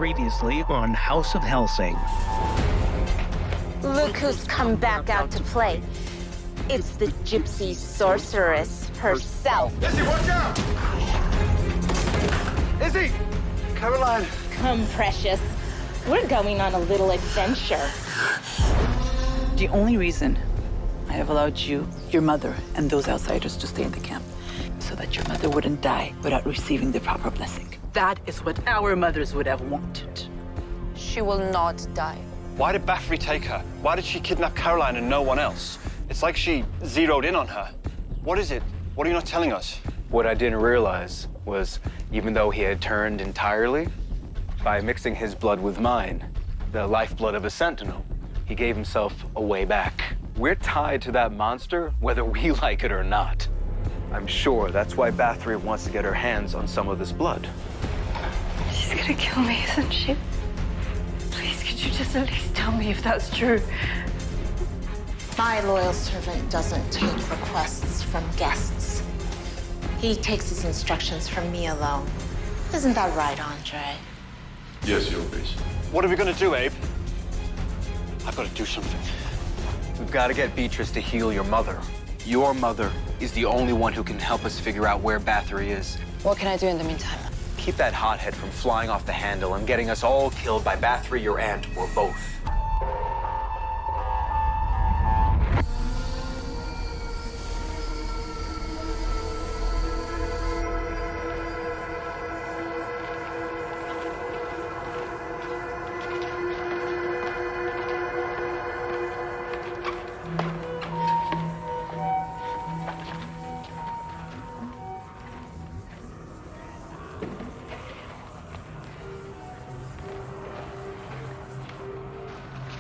Previously on House of Helsing. Look who's come back out to play. It's the gypsy sorceress herself. Izzy, watch out! Izzy! Caroline! Come, precious. We're going on a little adventure. The only reason I have allowed you, your mother, and those outsiders to stay in the camp, so that your mother wouldn't die without receiving the proper blessing. That is what our mothers would have wanted. She will not die. Why did Bathory take her? Why did she kidnap Caroline and no one else? It's like she zeroed in on her. What is it? What are you not telling us? What I didn't realize was, even though he had turned entirely, by mixing his blood with mine, the lifeblood of a sentinel, he gave himself a way back. We're tied to that monster, whether we like it or not. I'm sure that's why Bathory wants to get her hands on some of this blood. She's gonna kill me, isn't she? Please, could you just at least tell me if that's true? My loyal servant doesn't take requests from guests. He takes his instructions from me alone. Isn't that right, Andrei? Yes, Your Grace. What are we gonna do, Abe? I've got to do something. We've got to get Beatrice to heal your mother. Your mother is the only one who can help us figure out where Bathory is. What can I do in the meantime? Keep that hothead from flying off the handle and getting us all killed by Bathory, your aunt, or both.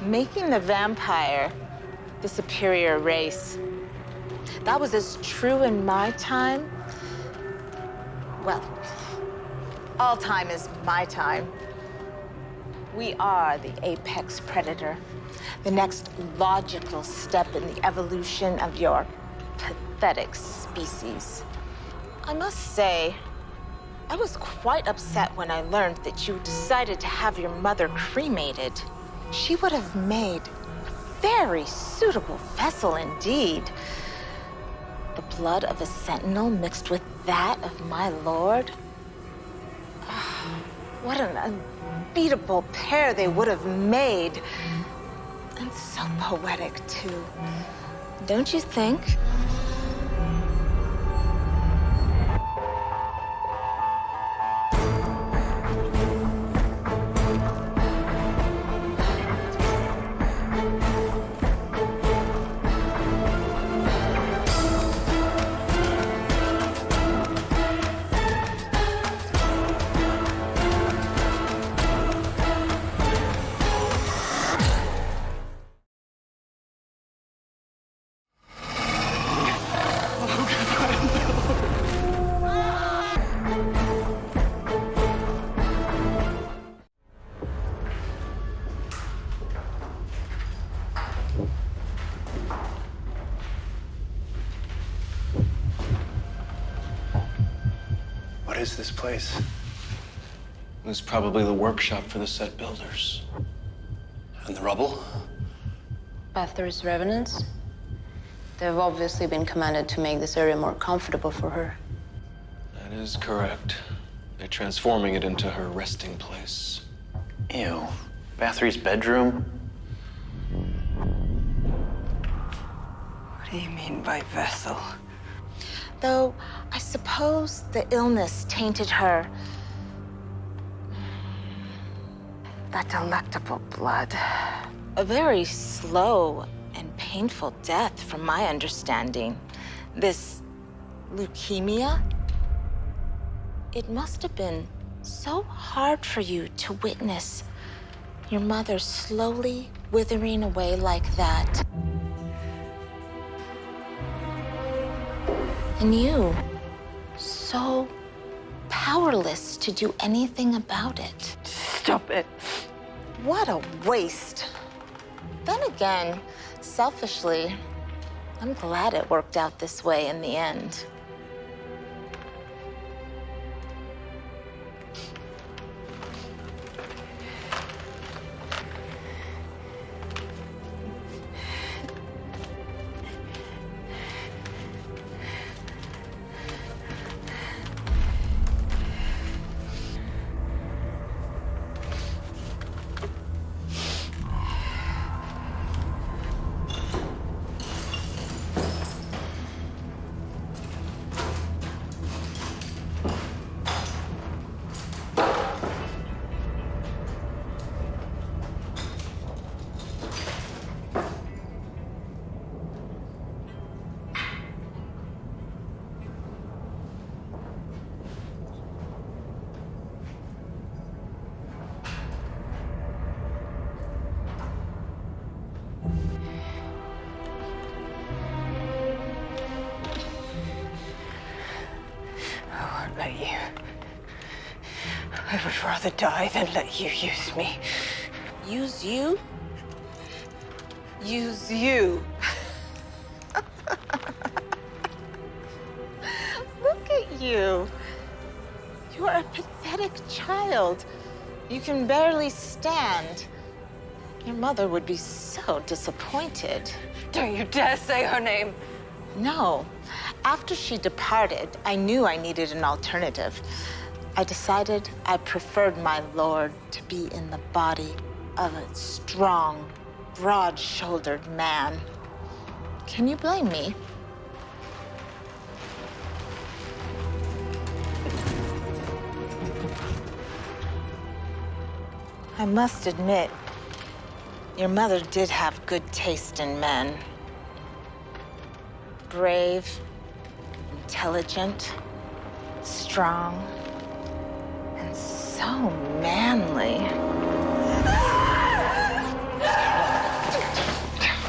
Making the vampire the superior race. That was as true in my time. Well, all time is my time. We are the apex predator, the next logical step in the evolution of your pathetic species. I must say, I was quite upset when I learned that you decided to have your mother cremated. She would have made a very suitable vessel indeed. The blood of a sentinel mixed with that of my lord. What an unbeatable pair they would have made. And so poetic, too. Don't you think? What is this place? It was probably the workshop for the set builders. And the rubble? Bathory's revenants? They've obviously been commanded to make this area more comfortable for her. That is correct. They're transforming it into her resting place. Ew. Bathory's bedroom? What do you mean by vessel? Though, I suppose the illness tainted her. That delectable blood. A very slow and painful death, from my understanding. This leukemia? It must have been so hard for you to witness your mother slowly withering away like that. And you, so powerless to do anything about it. Stop it. What a waste. Then again, selfishly, I'm glad it worked out this way in the end. I would rather die than let you use me. Use you? Use you. Look at you. You are a pathetic child. You can barely stand. Your mother would be so disappointed. Don't you dare say her name. No. After she departed, I knew I needed an alternative. I decided I preferred my lord to be in the body of a strong, broad-shouldered man. Can you blame me? I must admit, your mother did have good taste in men. Brave, intelligent, strong, and so manly.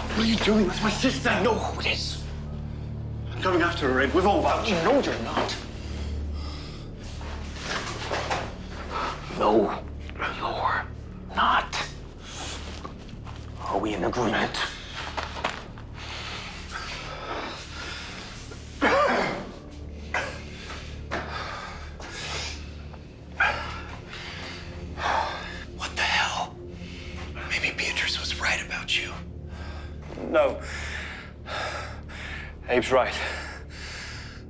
What are you doing with my sister? I know who it is. I'm going after her, Ed. We've all vouched. No, you're not. No, you're not. Are we in agreement? What the hell? Maybe Beatrice was right about you. No. Abe's right.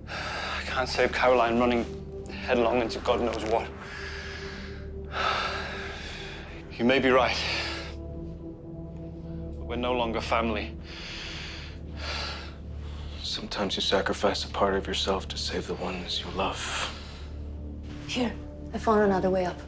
I can't save Caroline running headlong into God knows what. You may be right. But we're no longer family. Sometimes you sacrifice a part of yourself to save the ones you love. Here, I found another way up.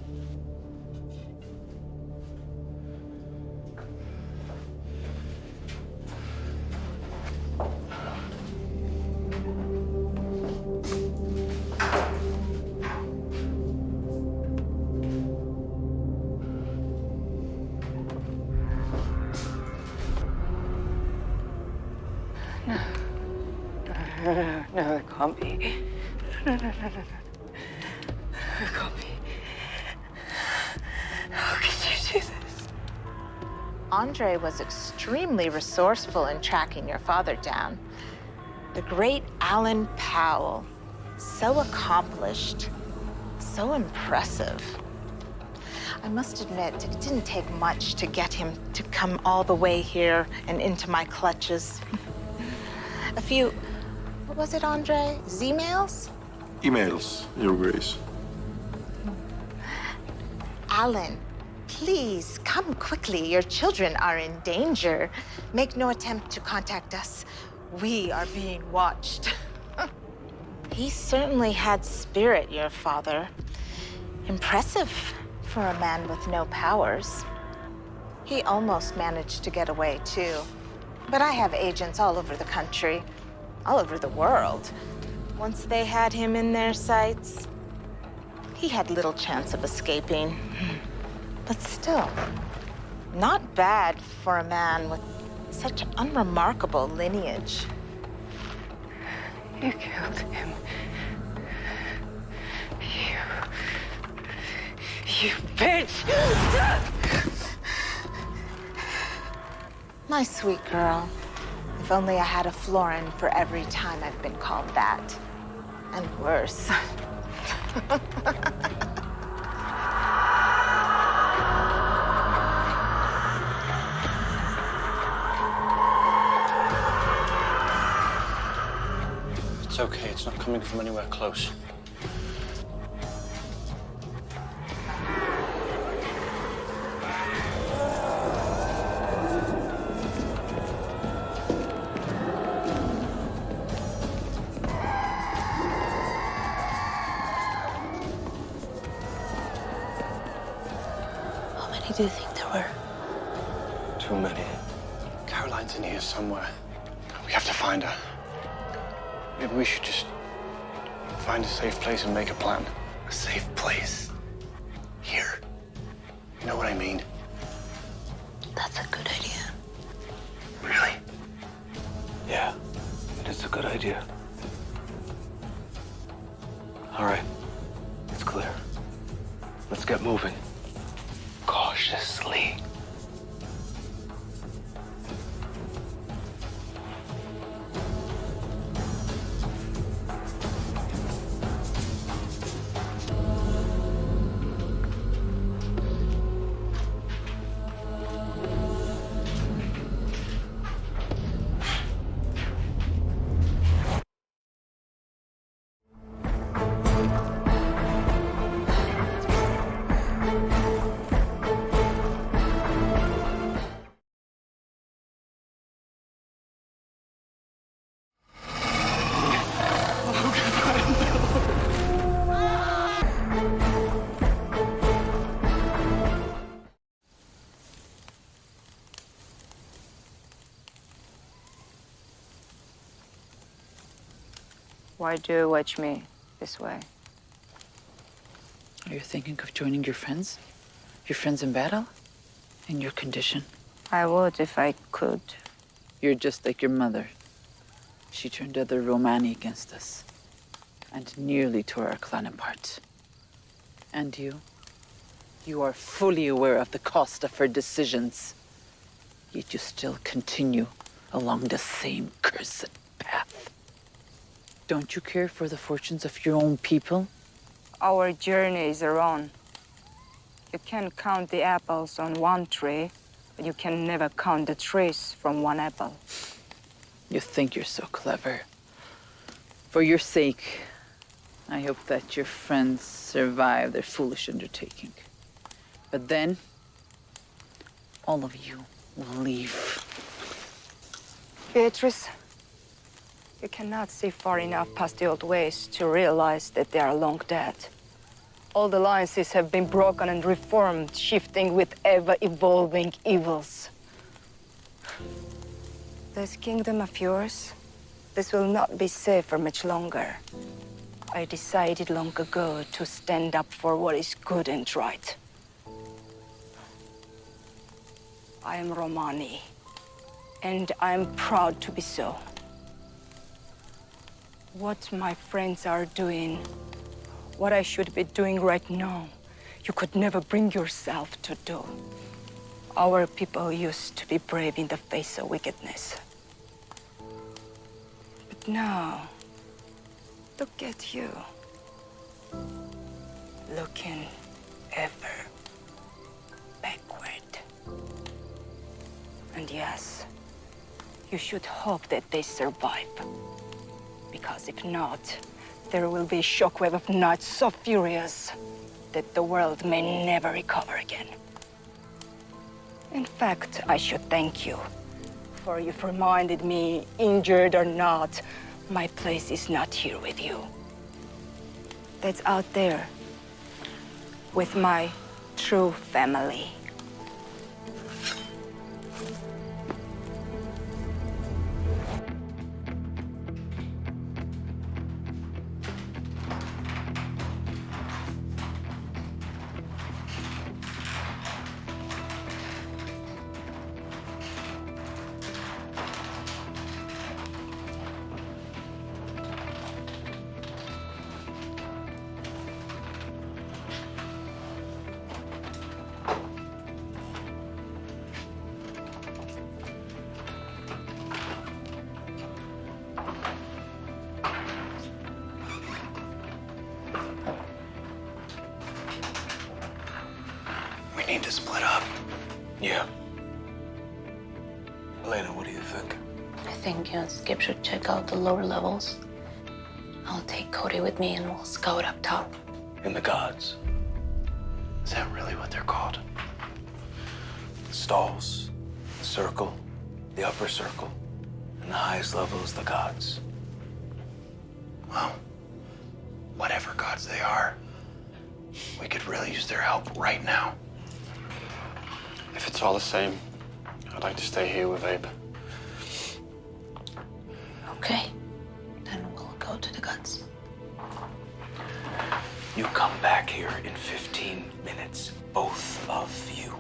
No, it can't be. No. It can't be. How could you do this? Andrei was extremely resourceful in tracking your father down. The great Alan Powell. So accomplished, so impressive. I must admit, it didn't take much to get him to come all the way here and into my clutches. A few, what was it, Andrei? Z-mails? Emails, Your Grace. Alan, please, come quickly. Your children are in danger. Make no attempt to contact us. We are being watched. He certainly had spirit, your father. Impressive for a man with no powers. He almost managed to get away, too. But I have agents all over the country, all over the world. Once they had him in their sights, he had little chance of escaping. But still, not bad for a man with such unremarkable lineage. You killed him. You bitch! My sweet girl. If only I had a florin for every time I've been called that. And worse. It's okay. It's not coming from anywhere close. How many do you think there were? Too many. Caroline's in here somewhere. We have to find her. Maybe we should just find a safe place and make a plan. A safe place? Here. You know what I mean? That's a good idea. Really? Yeah, it is a good idea. All right, it's clear. Let's get moving. Cautiously. Why do you watch me this way? Are you thinking of joining your friends? Your friends in battle? In your condition? I would if I could. You're just like your mother. She turned other Romani against us and nearly tore our clan apart. And you are fully aware of the cost of her decisions. Yet you still continue along the same cursed path. Don't you care for the fortunes of your own people? Our journey is our own. You can count the apples on one tree, but you can never count the trees from one apple. You think you're so clever. For your sake, I hope that your friends survive their foolish undertaking. But then, all of you will leave. Beatrice, you cannot see far enough past the old ways to realize that they are long dead. All the alliances have been broken and reformed, shifting with ever-evolving evils. This kingdom of yours, this will not be safe for much longer. I decided long ago to stand up for what is good and right. I am Romani, and I am proud to be so. What my friends are doing, what I should be doing right now, you could never bring yourself to do. Our people used to be brave in the face of wickedness. But now, look at you. Looking ever backward. And yes, you should hope that they survive. Because if not, there will be a shockwave of nights so furious that the world may never recover again. In fact, I should thank you, for you've reminded me, injured or not, my place is not here with you. That's out there, with my true family. We need to split up. Yeah. Elena, what do you think? I think you and Skip should check out the lower levels. I'll take Cody with me and we'll scout up top. And the gods. Is that really what they're called? The stalls, the circle, the upper circle, and the highest level is the gods. Well, whatever gods they are, we could really use their help right now. If it's all the same, I'd like to stay here with Abe. Okay, then we'll go to the gods. You come back here in 15 minutes, both of you.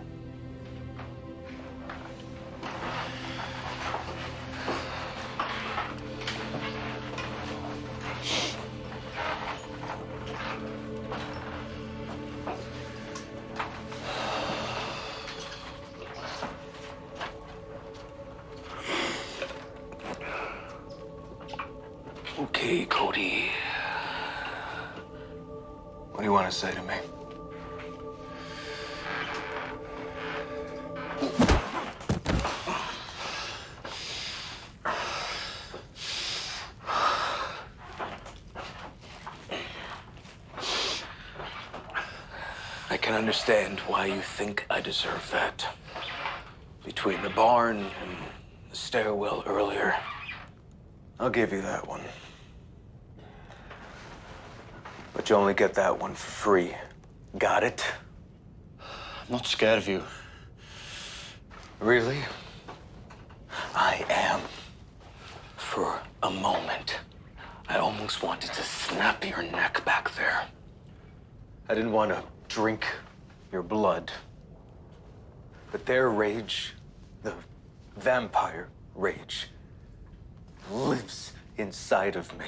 to say to me? I can understand why you think I deserve that. Between the barn and the stairwell earlier, I'll give you that one. But you only get that one for free. Got it? I'm not scared of you. Really? I am. For a moment, I almost wanted to snap your neck back there. I didn't want to drink your blood. But their rage, the vampire rage, lives inside of me.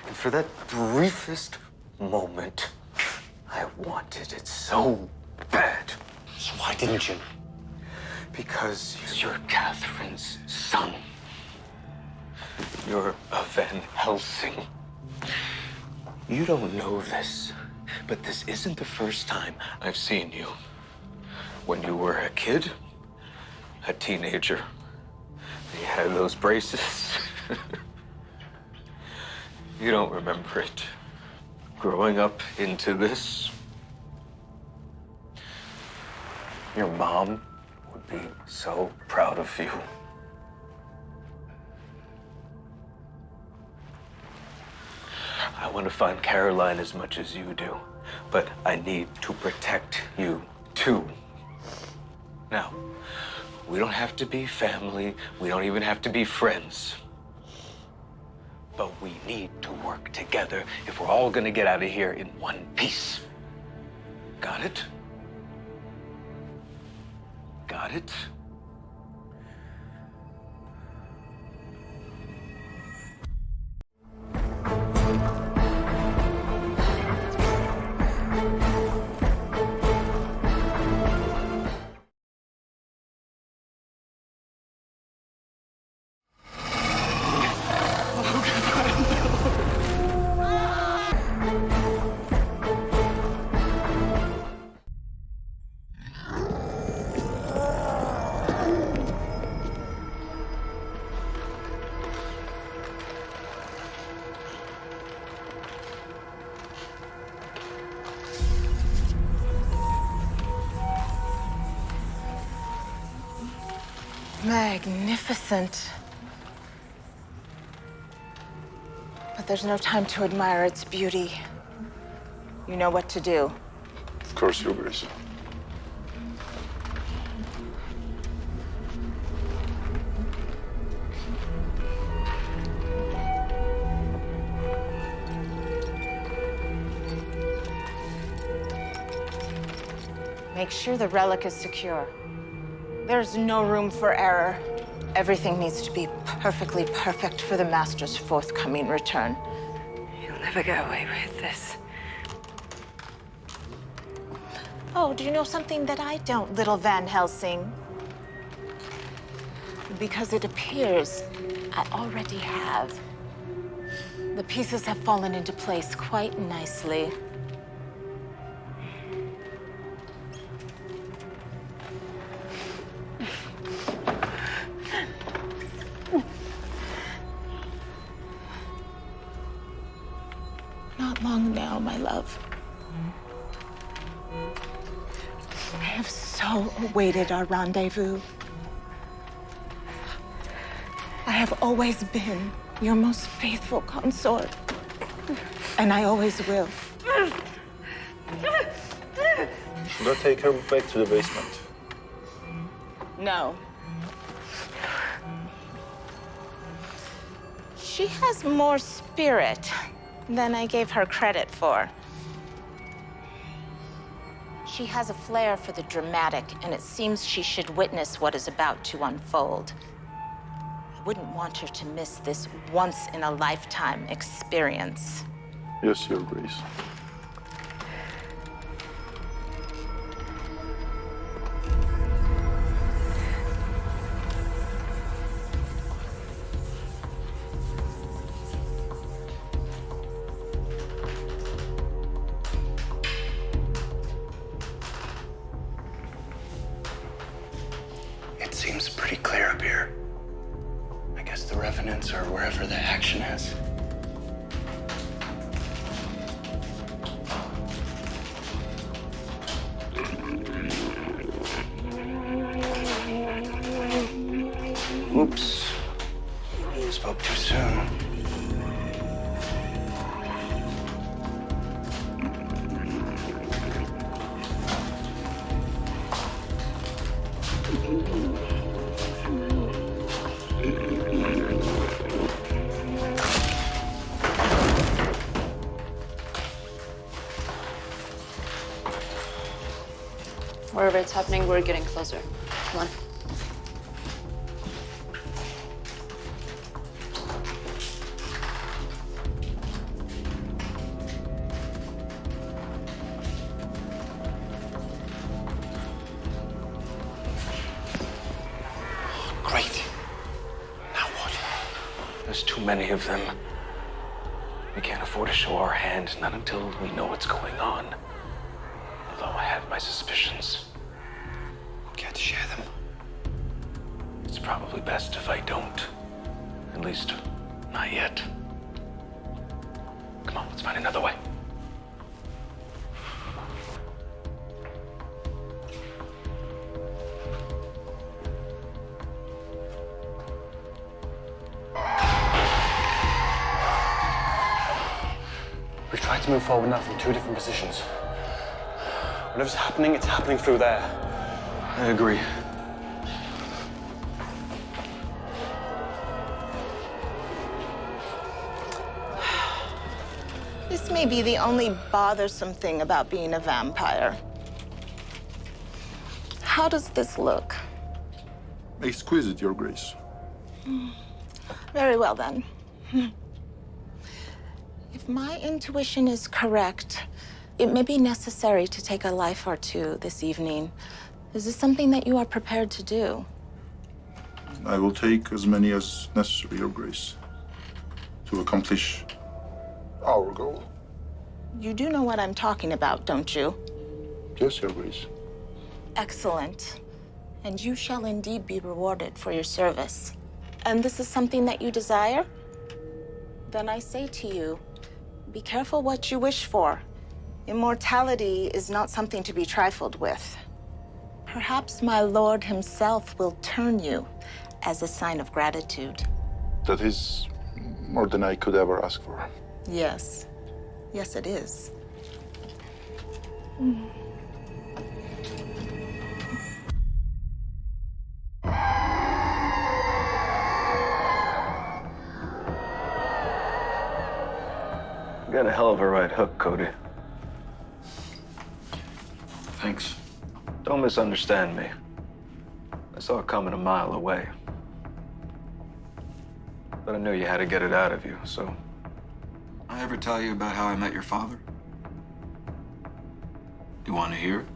And for that briefest moment, I wanted it so bad. So why didn't you? Because you're Catherine's son. You're a Van Helsing. You don't know this, but this isn't the first time I've seen you. When you were a kid, a teenager, you had those braces. You don't remember it. Growing up into this, your mom would be so proud of you. I want to find Caroline as much as you do, but I need to protect you too. Now, we don't have to be family, we don't even have to be friends. But we need to work together if we're all gonna get out of here in one piece. Got it? Got it? Magnificent. But there's no time to admire its beauty. You know what to do. Of course, Your Grace. Make sure the relic is secure. There's no room for error. Everything needs to be perfectly perfect for the Master's forthcoming return. You'll never get away with this. Oh, do you know something that I don't, little Van Helsing? Because it appears I already have. The pieces have fallen into place quite nicely. Not long now, my love. I have so awaited our rendezvous. I have always been your most faithful consort, and I always will. Should I take her back to the basement? No. She has more spirit than I gave her credit for. She has a flair for the dramatic, and it seems she should witness what is about to unfold. I wouldn't want her to miss this once-in-a-lifetime experience. Yes, Your Grace. seems pretty clear up here. I guess the Revenants are wherever the action is. Oops. Spoke too soon. Wherever it's happening, we're getting closer. Come on. Great. Now what? There's too many of them. We can't afford to show our hand, not until we know what's going on. Although I have my suspicions. Can't share them. It's probably best if I don't. At least, not yet. Come on, let's find another way. We've tried to move forward now from two different positions. Whatever's happening, it's happening through there. I agree. This may be the only bothersome thing about being a vampire. How does this look? Exquisite, Your Grace. Very well, then. If my intuition is correct, it may be necessary to take a life or two this evening. Is this something that you are prepared to do? I will take as many as necessary, Your Grace, to accomplish our goal. You do know what I'm talking about, don't you? Yes, Your Grace. Excellent. And you shall indeed be rewarded for your service. And this is something that you desire? Then I say to you, be careful what you wish for. Immortality is not something to be trifled with. Perhaps my lord himself will turn you as a sign of gratitude. That is more than I could ever ask for. Yes. Yes, it is. You got a hell of a right hook, Cody. Thanks. Don't misunderstand me. I saw it coming a mile away. But I knew you had to get it out of you, so... I ever tell you about how I met your father? You want to hear it?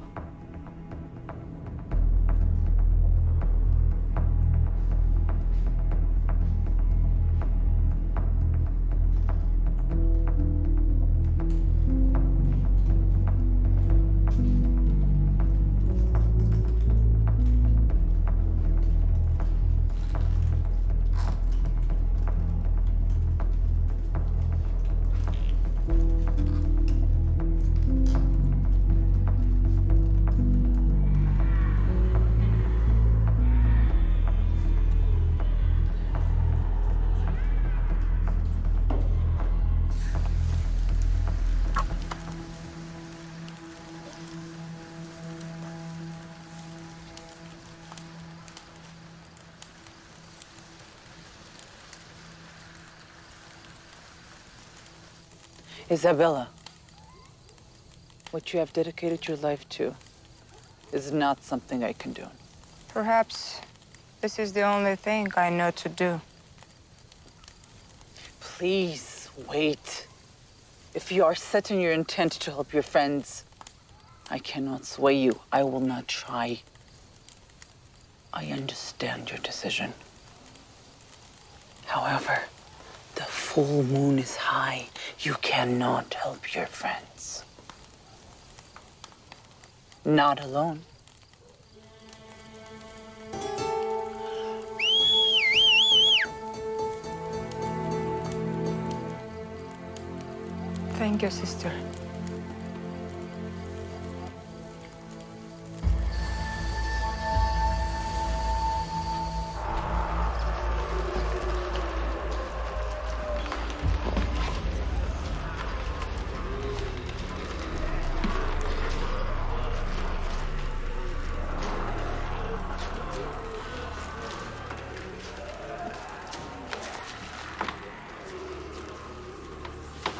Isabella, what you have dedicated your life to is not something I condone. Perhaps this is the only thing I know to do. Please, wait. If you are set in your intent to help your friends, I cannot sway you. I will not try. I understand your decision. However, the full moon is high. You cannot help your friends. Not alone. Thank you, sister.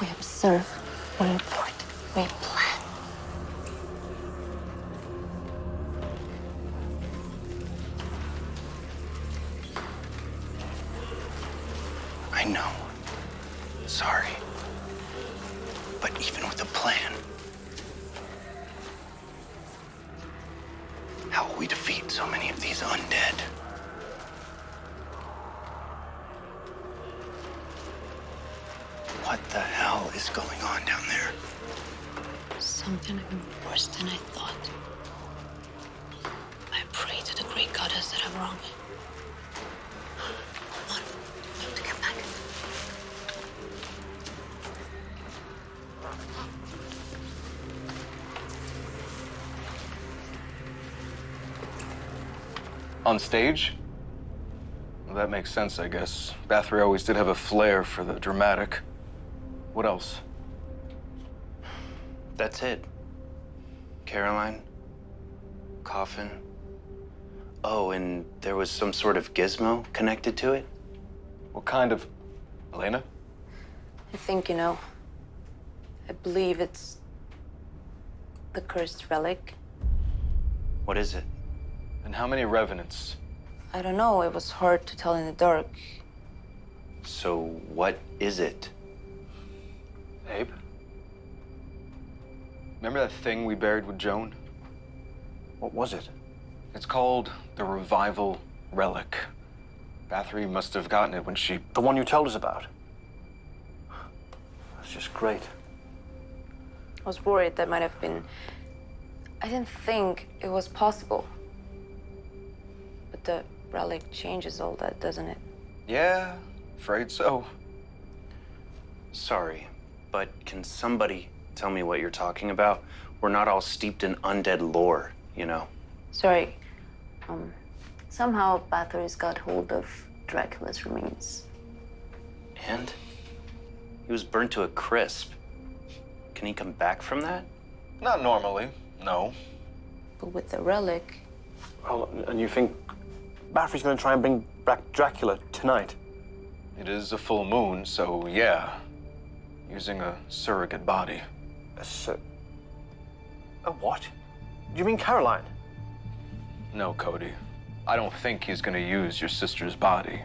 We observe, we report, we plan. I know. Sorry. But even with a plan, how will we defeat so many of these undead? What the hell is going on down there? Something even worse than I thought. I pray to the great goddess that I'm wrong. Come on, we have to get back. On stage? Well, that makes sense, I guess. Bathory always did have a flair for the dramatic. What else? That's it. Caroline, coffin. Oh, and there was some sort of gizmo connected to it? What kind of... Elena? I think you know. I believe it's the cursed relic. What is it? And how many revenants? I don't know. It was hard to tell in the dark. So what is it? Abe? Remember that thing we buried with Joan? What was it? It's called the Revival Relic. Bathory must have gotten it when she... The one you told us about. That's just great. I was worried that might have been... I didn't think it was possible. But the relic changes all that, doesn't it? Yeah, afraid so. Sorry, but can somebody tell me what you're talking about? We're not all steeped in undead lore, you know? Sorry. Somehow Bathory's got hold of Dracula's remains. And? He was burnt to a crisp. Can he come back from that? Not normally, no. But with the relic... Oh, and you think Bathory's gonna try and bring back Dracula tonight? It is a full moon, so yeah. Using a surrogate body. A what? Do you mean Caroline? No, Cody. I don't think he's gonna use your sister's body.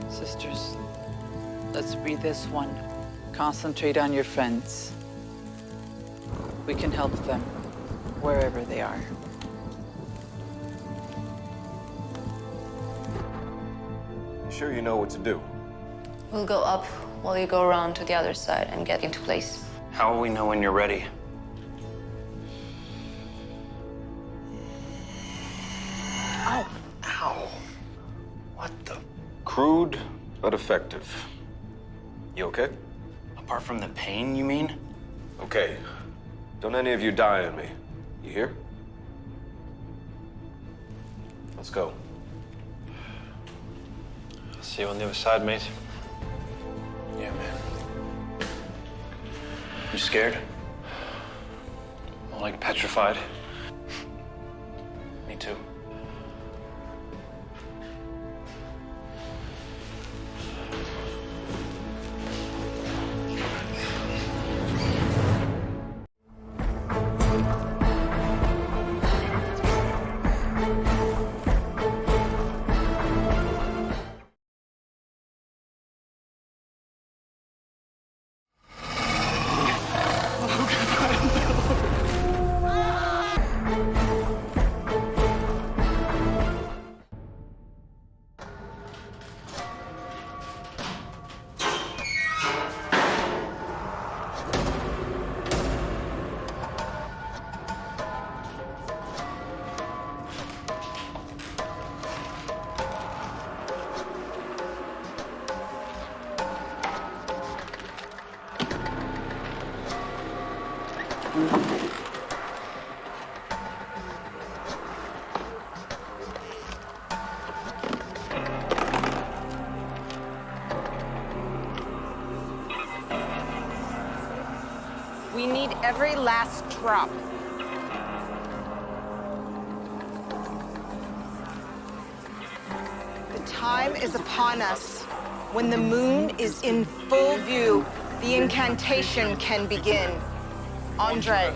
Sisters, let's breathe this one. Concentrate on your friends. We can help them wherever they are. You sure you know what to do? We'll go up while you go around to the other side and get into place. How will we know when you're ready? Ow! Ow! What the? Crude, but effective. You okay? Apart from the pain, you mean? Okay. Don't any of you die on me. You hear? Let's go. I'll see you on the other side, mate. Yeah, man. You scared? More like petrified. Me too. every last drop. The time is upon us. When the moon is in full view, the incantation can begin. Andrei.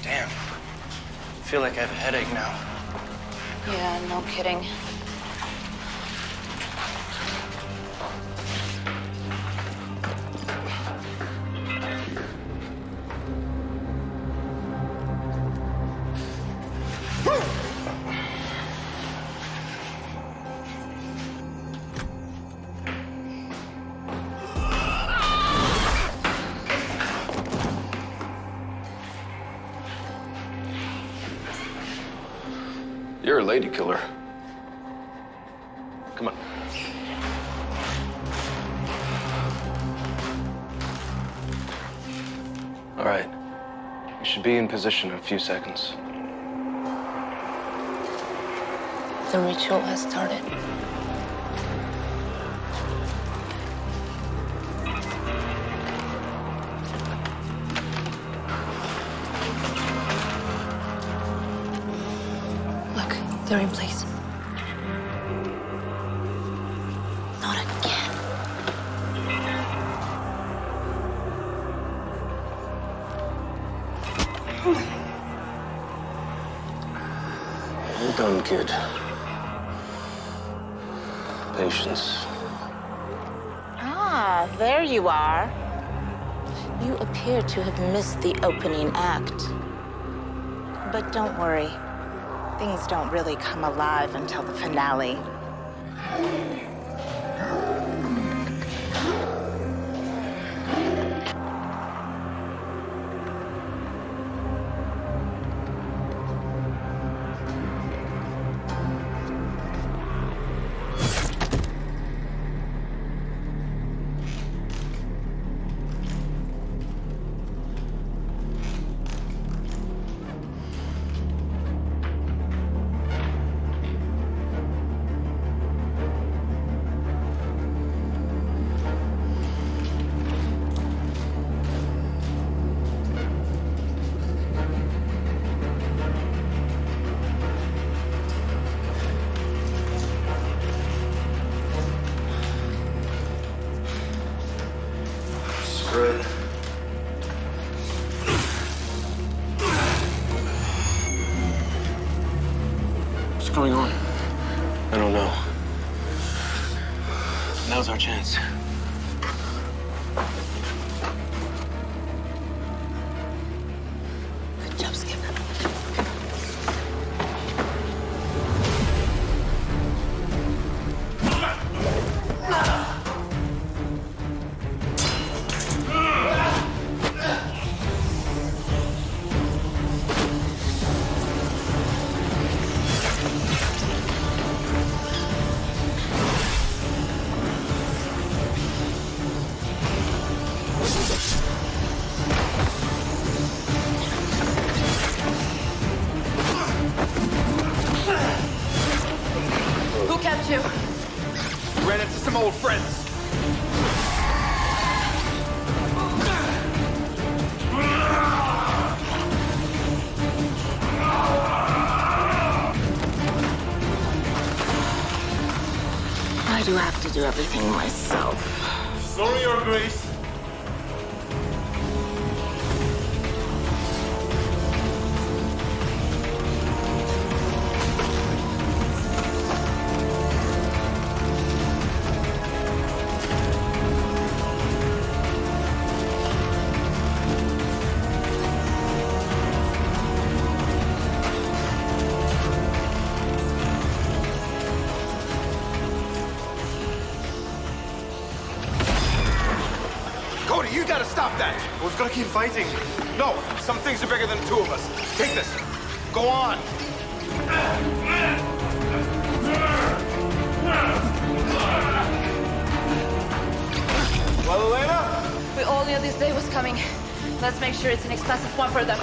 Damn. I feel like I have a headache now. Yeah, no kidding. You're a lady killer. Come on. All right. We should be in position in a few seconds. The ritual has started. Look, they're in place. Not again. Well done, kid. Patience. Ah, there you are. You appear to have missed the opening act. But don't worry. Things don't really come alive until the finale. What's going on? I don't know. Now's our chance. Good job, Skip. Who kept you? Ran into some old friends. Why do I have to do everything myself? Sorry, Your Grace. Cody, you gotta stop that! We've got to keep fighting. No, some things are bigger than the two of us. Take this. Go on. Well, Elena? We all knew this day was coming. Let's make sure it's an expensive one for them.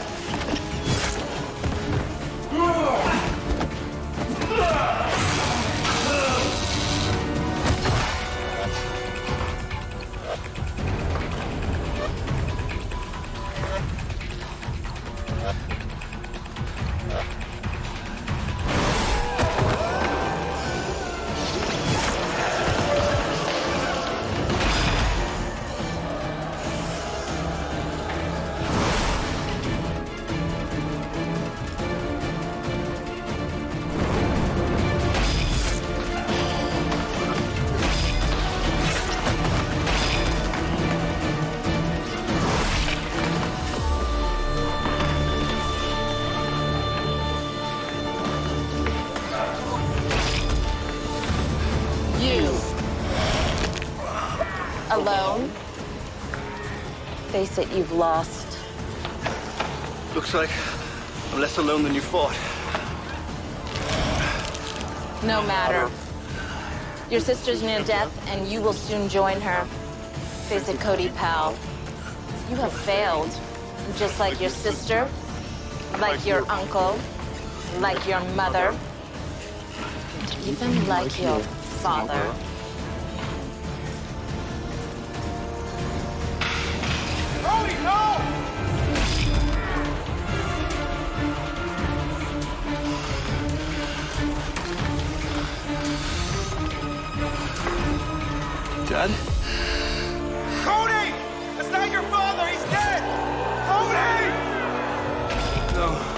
Alone? Face it, you've lost. Looks like I'm less alone than you thought. No matter. Your sister's near death, and you will soon join her. Face it, Cody, pal. You have failed. Just like your sister, like your uncle, like your mother, even like your father. Cody, no! Dad? Cody! That's not your father! He's dead! Cody! No.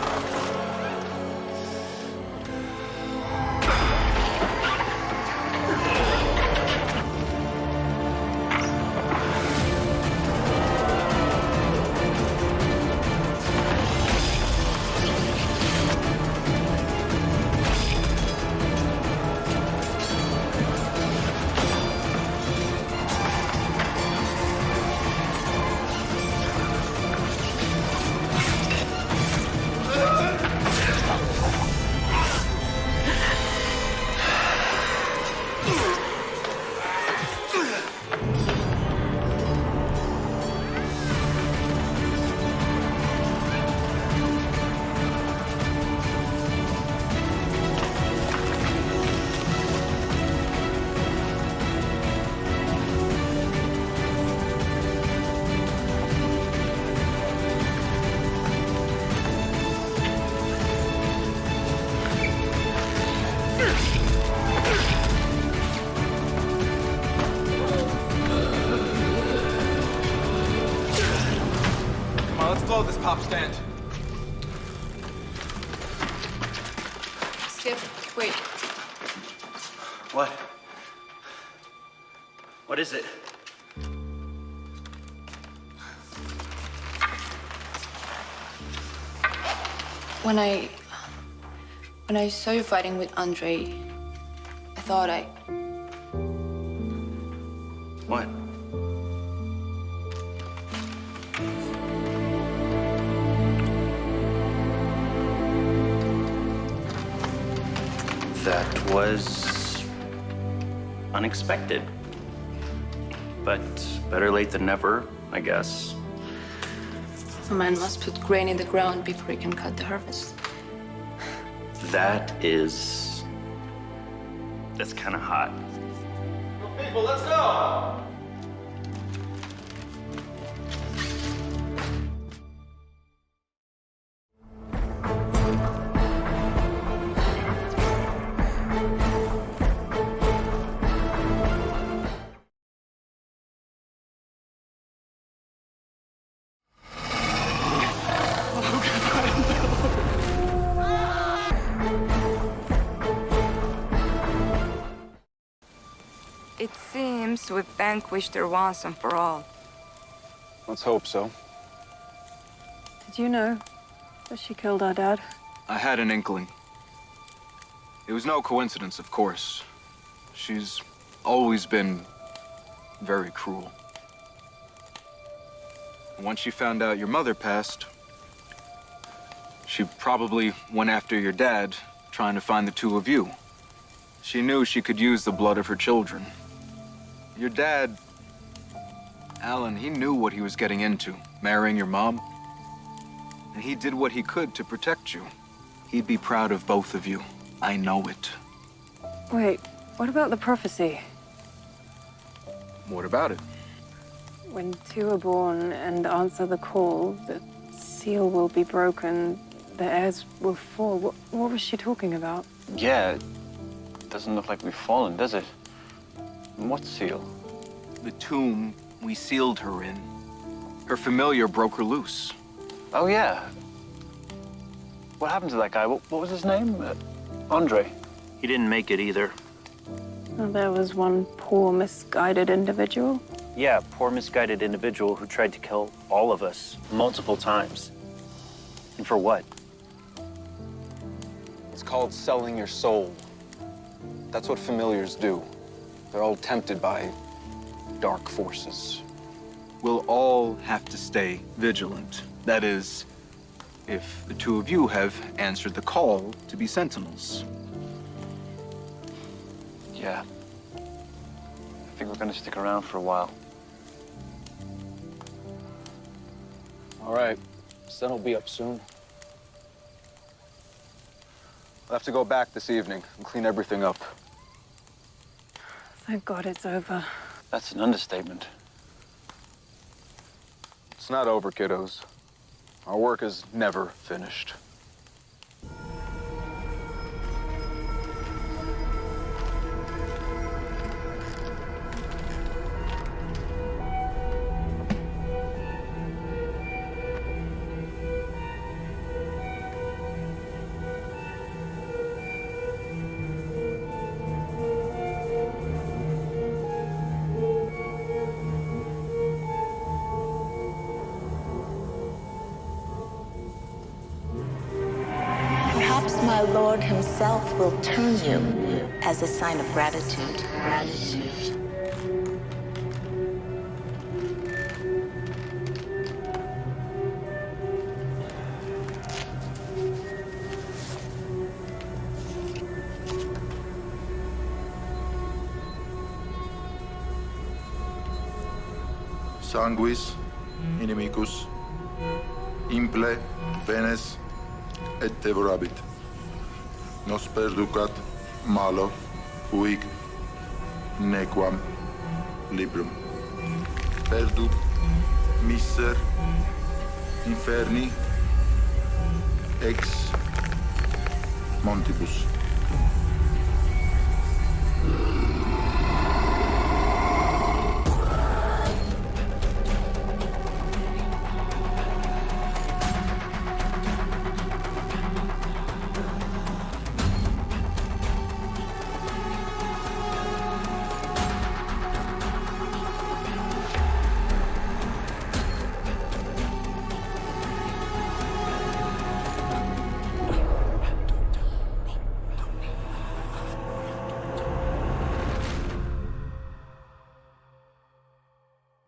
This pop stand. Skip, wait. What? What is it? When I saw you fighting with Andrei, I thought What? That was unexpected. But better late than never, I guess. a man must put grain in the ground before he can cut the harvest. That's kind of hot. People, let's go! It seems we've vanquished her once and for all. Let's hope so. Did you know that she killed our dad? I had an inkling. It was no coincidence, of course. She's always been very cruel. Once she found out your mother passed, she probably went after your dad, trying to find the two of you. She knew she could use the blood of her children. Your dad Alan, he knew what he was getting into, marrying your mom. And he did what he could to protect you. He'd be proud of both of you. I know it. Wait, what about the prophecy? What about it? When two are born and answer the call, the seal will be broken, the heirs will fall. What was she talking about? Yeah, it doesn't look like we've fallen, does it? What seal? The tomb we sealed her in. Her familiar broke her loose. Oh, yeah. What happened to that guy? What was his name? Andrei. He didn't make it either. Well, there was one poor, misguided individual. Yeah, poor misguided individual who tried to kill all of us multiple times. And for what? It's called selling your soul. That's what familiars do. They're all tempted by dark forces. We'll all have to stay vigilant. That is, if the two of you have answered the call to be sentinels. Yeah. I think we're gonna stick around for a while. All right, sun will be up soon. I'll have to go back this evening and clean everything up. Thank God it's over. That's an understatement. It's not over, kiddos. Our work is never finished. Perhaps my Lord himself will turn you as a sign of gratitude. Sanguis inimicus imple venes et devorabit. Nos perducat malo huig nequam librum. Perduc miser inferni ex montibus.